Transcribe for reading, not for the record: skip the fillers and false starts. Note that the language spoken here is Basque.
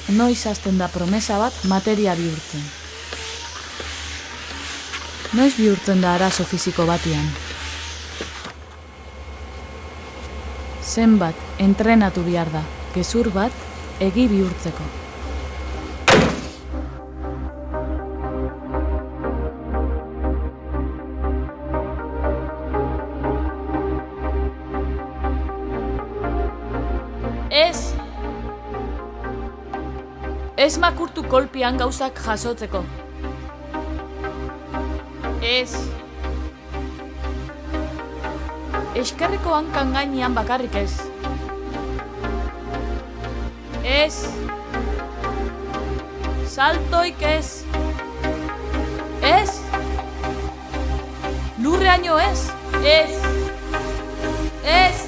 noiz hasten da promesa bat materia bihurtzen. Noiz bihurtzen da arazo fisiko batian. Zenbat entrenatu behar da, gezur bat egi bihurtzeko. Ez makurtu kolpian gauzak jasotzeko. Ez. Eskerreko hankan gainean bakarrik ez. Ez. Saltoik ez. Ez. Lurreaino ez. Ez. Ez.